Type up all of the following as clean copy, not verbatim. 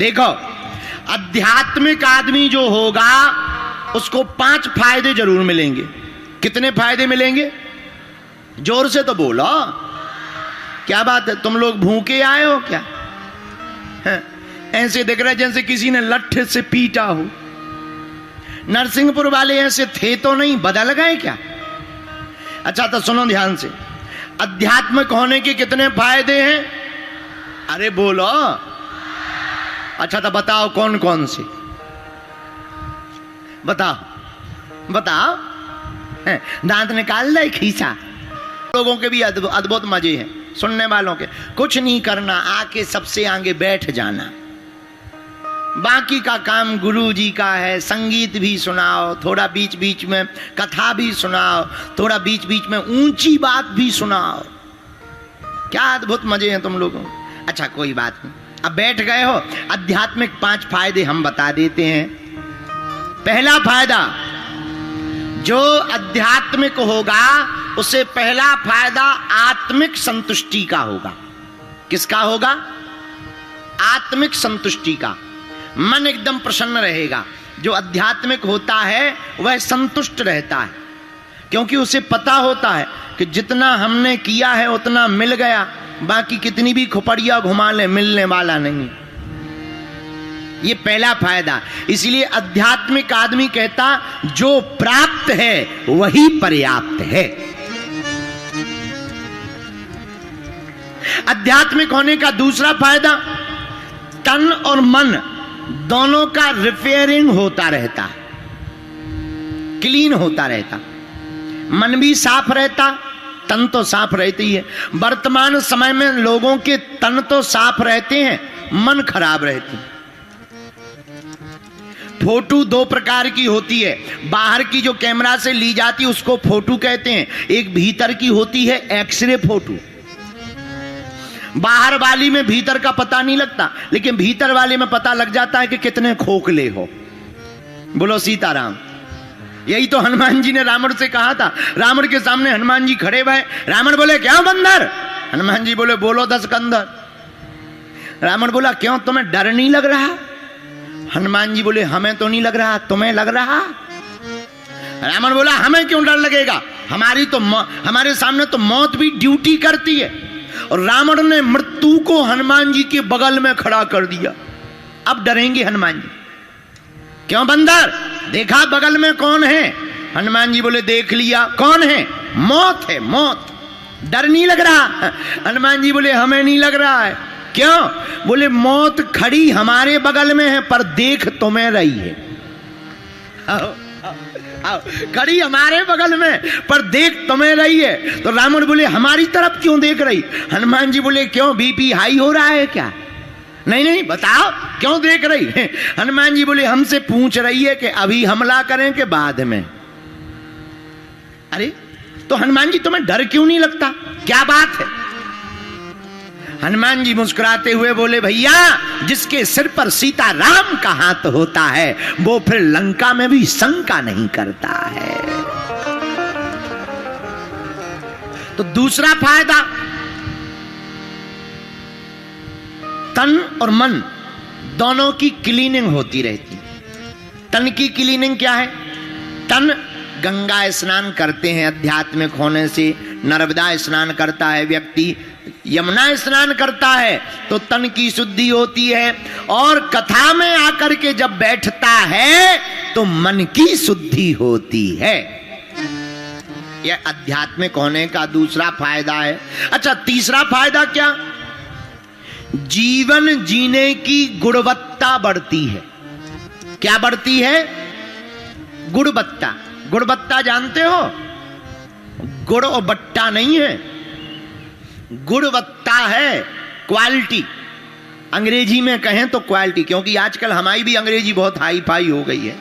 देखो, आध्यात्मिक आदमी जो होगा उसको 5 फायदे जरूर मिलेंगे। कितने फायदे मिलेंगे? जोर से तो बोलो। क्या बात है, तुम लोग भूखे आए हो क्या? ऐसे दिख रहा है जैसे किसी ने लट्ठे से पीटा हो। नरसिंहपुर वाले ऐसे थे तो नहीं, बदल गए क्या? अच्छा तो सुनो ध्यान से, अध्यात्मिक होने के कितने फायदे हैं? अरे बोलो। अच्छा तो बताओ कौन कौन से, बताओ बताओ। दांत निकाल दे खींचा। लोगों के भी अद्भुत मजे हैं सुनने वालों के। कुछ नहीं करना, आके सबसे आगे बैठ जाना, बाकी का काम गुरु जी का है। संगीत भी सुनाओ, थोड़ा बीच बीच में कथा भी सुनाओ, थोड़ा बीच बीच में ऊंची बात भी सुनाओ। क्या अद्भुत मजे हैं तुम लोगों। अच्छा कोई बात नहीं, अब बैठ गए हो, आध्यात्मिक 5 फायदे हम बता देते हैं। पहला फायदा, जो आध्यात्मिक होगा उसे पहला फायदा आत्मिक संतुष्टि का होगा। किसका होगा? आत्मिक संतुष्टि का। मन एकदम प्रसन्न रहेगा। जो आध्यात्मिक होता है वह संतुष्ट रहता है, क्योंकि उसे पता होता है कि जितना हमने किया है उतना मिल गया, बाकी कितनी भी खुपड़िया घुमा ले मिलने वाला नहीं। ये पहला फायदा। इसलिए आध्यात्मिक आदमी कहता जो प्राप्त है वही पर्याप्त है। आध्यात्मिक होने का दूसरा फायदा, तन और मन दोनों का रिपेयरिंग होता रहता, क्लीन होता रहता। मन भी साफ रहता, तन तो साफ रहती है। वर्तमान समय में लोगों के तन तो साफ रहते हैं, मन खराब रहते हैं। फोटो 2 प्रकार की होती है। बाहर की जो कैमरा से ली जाती है उसको फोटो कहते हैं, एक भीतर की होती है एक्सरे फोटो। बाहर वाली में भीतर का पता नहीं लगता, लेकिन भीतर वाले में पता लग जाता है कि कितने खोखले हो। बोलो सीताराम। यही तो हनुमान जी ने रावण से कहा था। रावण के सामने हनुमान जी खड़े हुए। रावण बोले क्या बंदर? हनुमान जी बोले बोलो 10 कंदर। रावण बोला क्यों, तुम्हें डर नहीं लग रहा? हनुमान जी बोले हमें तो नहीं लग रहा, तुम्हें लग रहा? रावण बोला हमें क्यों डर लगेगा, हमारे सामने तो मौत भी ड्यूटी करती है। और रावण ने मृत्यु को हनुमान जी के बगल में खड़ा कर दिया। अब डरेंगे हनुमान जी? क्यों बंदर, देखा बगल में कौन है? हनुमान जी बोले देख लिया। कौन है? मौत है, मौत। डर नहीं लग रहा? हनुमान जी बोले हमें नहीं लग रहा है। क्यों? बोले मौत खड़ी हमारे बगल में है पर देख तुम्हें रही है। आओ, आओ, खड़ी हमारे बगल में पर देख तुम्हें रही है। तो रावण बोले हमारी तरफ क्यों देख रही? हनुमान जी बोले क्यों, बीपी हाई हो रहा है क्या? नहीं नहीं बताओ क्यों देख रही है? हनुमान जी बोले हमसे पूछ रही है कि अभी हमला करें कि बाद में। अरे तो हनुमान जी तुम्हें डर क्यों नहीं लगता, क्या बात है? हनुमान जी मुस्कुराते हुए बोले भैया जिसके सिर पर सीता राम का हाथ होता है वो फिर लंका में भी शंका नहीं करता है। तो दूसरा फायदा, तन और मन दोनों की क्लीनिंग होती रहती। तन की क्लीनिंग क्या है? तन गंगा स्नान करते हैं आध्यात्मिक होने से, नर्मदा स्नान करता है व्यक्ति, यमुना स्नान करता है तो तन की शुद्धि होती है। और कथा में आकर के जब बैठता है तो मन की शुद्धि होती है। यह आध्यात्मिक होने का दूसरा फायदा है। अच्छा तीसरा फायदा क्या? जीवन जीने की गुणवत्ता बढ़ती है। क्या बढ़ती है? गुणवत्ता। गुणवत्ता जानते हो? गुड़ और बट्टा नहीं है, गुणवत्ता है, क्वालिटी। अंग्रेजी में कहें तो क्वालिटी, क्योंकि आजकल हमारी भी अंग्रेजी बहुत हाई फाई हो गई है।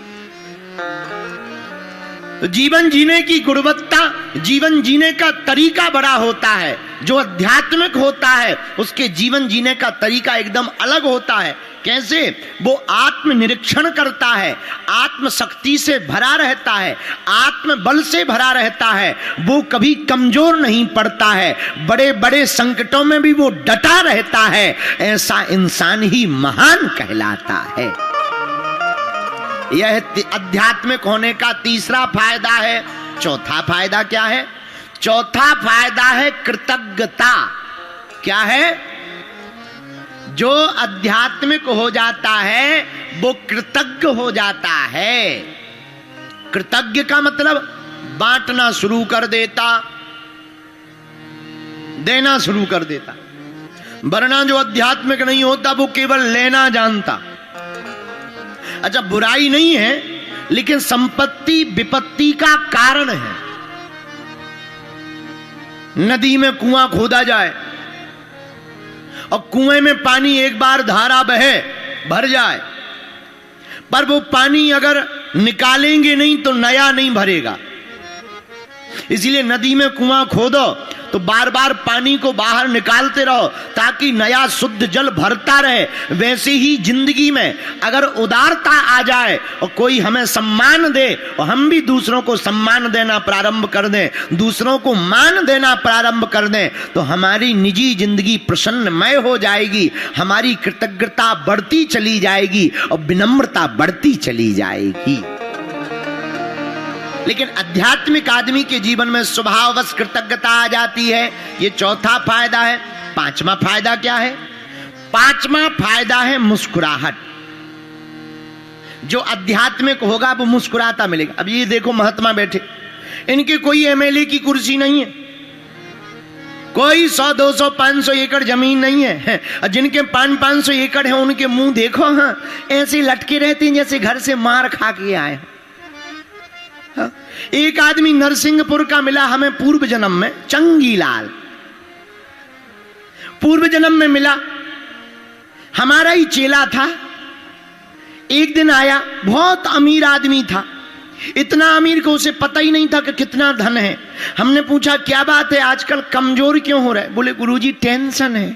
तो जीवन जीने की गुणवत्ता, जीवन जीने का तरीका बड़ा होता है। जो आध्यात्मिक होता है उसके जीवन जीने का तरीका एकदम अलग होता है। कैसे? वो आत्म निरीक्षण करता है, आत्म शक्ति से भरा रहता है, आत्म बल से भरा रहता है, वो कभी कमजोर नहीं पड़ता है, बड़े बड़े संकटों में भी वो डटा रहता है। ऐसा इंसान ही महान कहलाता है। यह आध्यात्मिक होने का तीसरा फायदा है। चौथा फायदा क्या है? चौथा फायदा है कृतज्ञता। क्या है? जो आध्यात्मिक हो जाता है वो कृतज्ञ हो जाता है। कृतज्ञ का मतलब बांटना शुरू कर देता, देना शुरू कर देता। वरना जो आध्यात्मिक नहीं होता वो केवल लेना जानता। अच्छा, बुराई नहीं है, लेकिन संपत्ति विपत्ति का कारण है। नदी में कुआं खोदा जाए और कुएं में पानी एक बार धारा बहे भर जाए, पर वो पानी अगर निकालेंगे नहीं तो नया नहीं भरेगा। इसलिए नदी में कुआं खोदो तो बार बार पानी को बाहर निकालते रहो ताकि नया शुद्ध जल भरता रहे। वैसे ही जिंदगी में अगर उदारता आ जाए और कोई हमें सम्मान दे और हम भी दूसरों को सम्मान देना प्रारंभ कर दें, दूसरों को मान देना प्रारंभ कर दें, तो हमारी निजी जिंदगी प्रसन्नमय हो जाएगी, हमारी कृतज्ञता बढ़ती चली जाएगी और विनम्रता बढ़ती चली जाएगी। लेकिन आध्यात्मिक आदमी के जीवन में स्वभाववश कृतज्ञता आ जाती है। ये चौथा फायदा है। पांचवा फायदा क्या है? पांचवा फायदा है मुस्कुराहट। जो आध्यात्मिक होगा वो मुस्कुराता मिलेगा। अब ये देखो, महात्मा बैठे, इनके कोई एमएलए की कुर्सी नहीं है, कोई 100, 200, 500 एकड़ जमीन नहीं है, और जिनके 500 एकड़ है उनके मुंह देखो, हाँ ऐसे लटके रहते हैं जैसे घर से मार खा के आए। एक आदमी नरसिंहपुर का मिला हमें पूर्व जन्म में, चंगीलाल, पूर्व जन्म में मिला, हमारा ही चेला था। एक दिन आया, बहुत अमीर आदमी था, इतना अमीर को उसे पता ही नहीं था कि कितना धन है। हमने पूछा क्या बात है, आजकल कमजोर क्यों हो रहा है? बोले गुरुजी टेंशन है।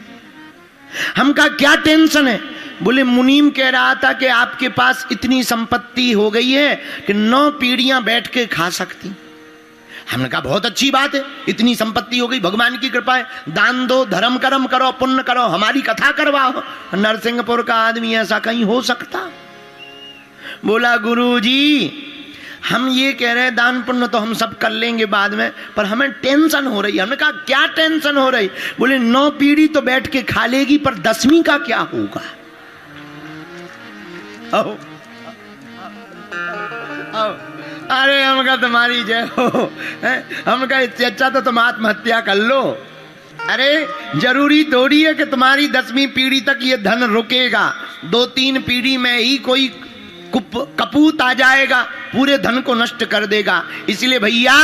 हम कहा क्या टेंशन है? बोले मुनीम कह रहा था कि आपके पास इतनी संपत्ति हो गई है कि 9 पीढ़ियां बैठ के खा सकती। हमने कहा बहुत अच्छी बात है, इतनी संपत्ति हो गई, भगवान की कृपा है, दान दो, धर्म कर्म करो, पुण्य करो, हमारी कथा करवाओ। नरसिंहपुर का आदमी ऐसा कहीं हो सकता? बोला गुरुजी हम ये कह रहे हैं दान पुण्य तो हम सब कर लेंगे बाद में, पर हमें टेंशन हो रही है। हमने कहा क्या टेंशन हो रही? बोले 9 पीढ़ी तो बैठ के खा लेगी, पर 10वीं का क्या होगा? अरे हमका तुम्हारी जय हो, हमका इससे अच्छा तो तुम आत्महत्या कर लो। अरे जरूरी थोड़ी है कि तुम्हारी 10वीं पीढ़ी तक ये धन रुकेगा, 2-3 पीढ़ी में ही कोई कपूत आ जाएगा, पूरे धन को नष्ट कर देगा। इसलिए भैया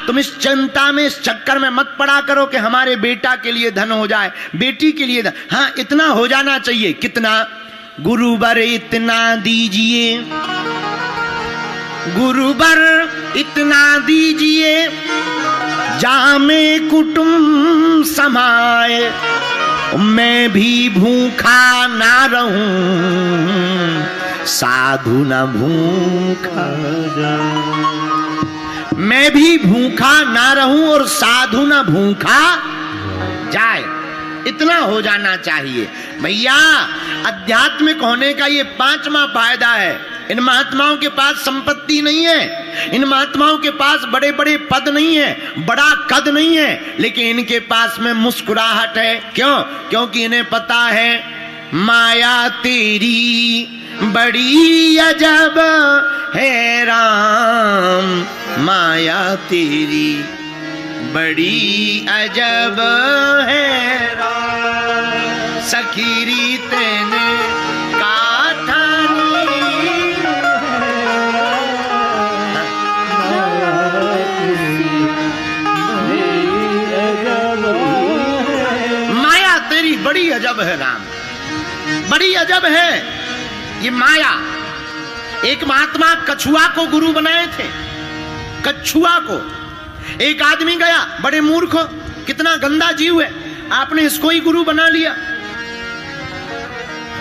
तुम इस चिंता में, इस चक्कर में मत पड़ा करो कि हमारे बेटा के लिए धन हो जाए, बेटी के लिए धन। हाँ इतना हो जाना चाहिए। कितना? गुरुवर इतना दीजिए, गुरुवर इतना दीजिए, जामे कुटुंब समाए, मैं भी भूखा ना रहूं, साधु न भूखा जाए। मैं भी भूखा ना रहूं और साधु न भूखा जाए, इतना हो जाना चाहिए। भैया आध्यात्मिक होने का ये 5वां फायदा है। इन महात्माओं के पास संपत्ति नहीं है, इन महात्माओं के पास बड़े बड़े पद नहीं है, बड़ा कद नहीं है, लेकिन इनके पास में मुस्कुराहट है। क्यों? क्योंकि इन्हें पता है माया तेरी बड़ी अजब है राम, माया तेरी बड़ी अजब है राम, सखीरी तेने माया तेरी बड़ी अजब है राम, बड़ी अजब है ये माया। एक महात्मा कछुआ को गुरु बनाए थे, कछुआ को। एक आदमी गया, बड़े मूर्ख हो, कितना गंदा जीव है, आपने इसको ही गुरु बना लिया।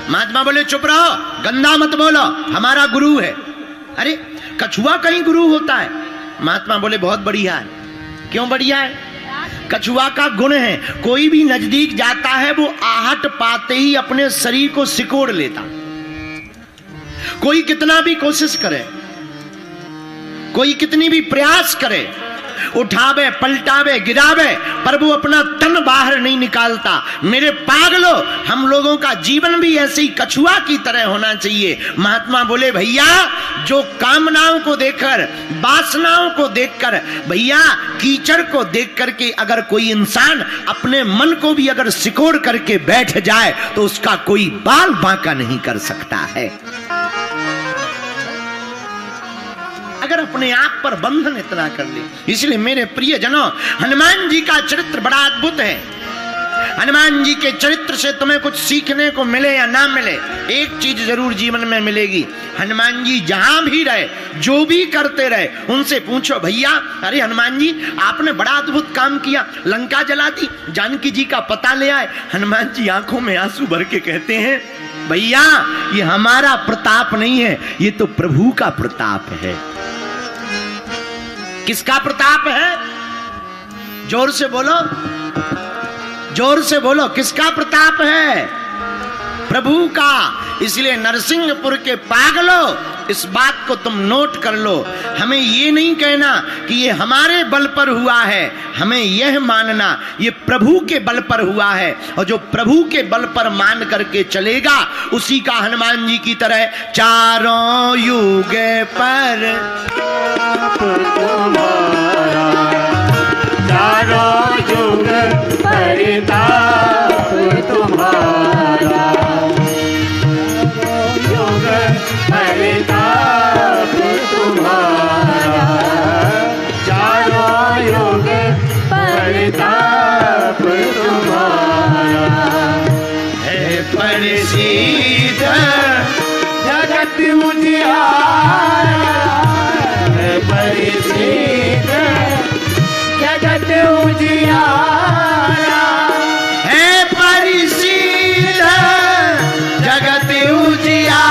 महात्मा बोले चुप रहो, गंदा मत बोलो, हमारा गुरु है। अरे कछुआ कहीं गुरु होता है? महात्मा बोले बहुत बढ़िया है। क्यों बढ़िया है? कछुआ का गुण है, कोई भी नजदीक जाता है वो आहट पाते ही अपने शरीर को सिकोड़ लेता। कोई कितना भी कोशिश करे, कोई कितनी भी प्रयास करे, उठावे पलटावे गिरावे, पर वो अपना तन बाहर नहीं निकालता। मेरे पागलों, हम लोगों का जीवन भी ऐसे ही कछुआ की तरह होना चाहिए। महात्मा बोले भैया, जो कामनाओं को देखकर, वासनाओं को देखकर, भैया कीचड़ को देख करके अगर कोई इंसान अपने मन को भी अगर सिकोड़ करके बैठ जाए तो उसका कोई बाल बांका नहीं कर सकता है। अगर अपने आप पर बंधन इतना कर ले। इसलिए मेरे प्रिय जनों, हनुमान जी का चरित्र बड़ा अद्भुत है। हनुमान जी के चरित्र से तुम्हें कुछ सीखने को मिले या ना मिले, एक चीज जरूर जीवन में मिलेगी। हनुमान जी जहां भी रहे, जो भी करते रहे, उनसे पूछो भैया, अरे हनुमान जी आपने बड़ा अद्भुत काम किया, लंका जला दी, जानकी जी का पता ले आए। हनुमान जी आंखों में आंसू भर के कहते हैं भैया ये हमारा प्रताप नहीं है, ये तो प्रभु का प्रताप है। किसका प्रताप है? जोर से बोलो, जोर से बोलो, किसका प्रताप है? प्रभु का। इसलिए नरसिंहपुर के पागलों, इस बात को तुम नोट कर लो। हमें ये नहीं कहना कि ये हमारे बल पर हुआ है, हमें यह मानना ये प्रभु के बल पर हुआ है। और जो प्रभु के बल पर मान करके चलेगा, उसी का हनुमान जी की तरह चारों युग पर चारों युग परिताप तुम्हारा, युग परिताप तुम्हारा, चारों युग परिताप तुम्हारा। है परिसीद जगत उजियारा, है परिसीद जगत उजियारा, है परिसीद जगत उजियारा,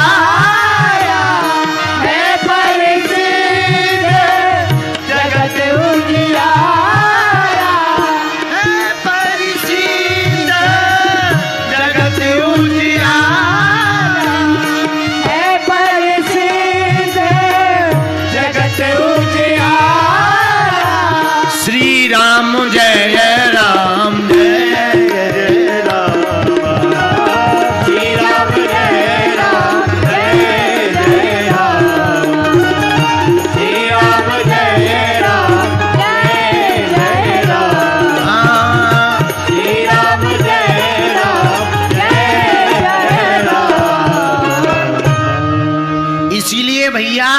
है परिसीद जगत उजियारा, है परिसीद जगत उजियारा, है परिसीद जगत उजियारा। श्री राम जय राम जय जय राम, श्री राम जय राम जय जय राम, श्री राम जय राम जय जय राम, हाँ। श्री राम जय राम जय जय राम। इसीलिए भैया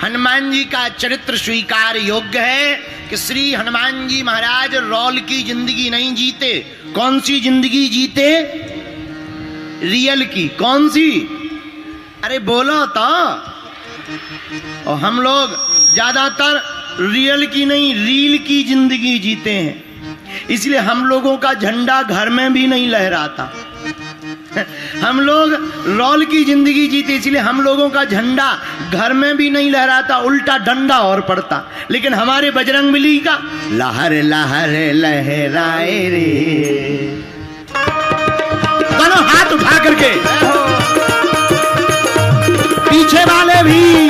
हनुमान जी का चरित्र स्वीकार योग्य है कि श्री हनुमान जी महाराज रॉल की जिंदगी नहीं जीते। कौन सी जिंदगी जीते? रियल की। कौन सी? अरे बोलो तो। और हम लोग ज्यादातर रियल की नहीं, रील की जिंदगी जीते हैं। इसलिए हम लोगों का झंडा घर में भी नहीं लहराता। हम लोग रॉल की जिंदगी जीते, इसलिए हम लोगों का झंडा घर में भी नहीं लहराता, उल्टा डंडा और पड़ता। लेकिन हमारे बजरंगबली का लहर लहर लहराए रे। दोनों हाथ उठा करके पीछे वाले भी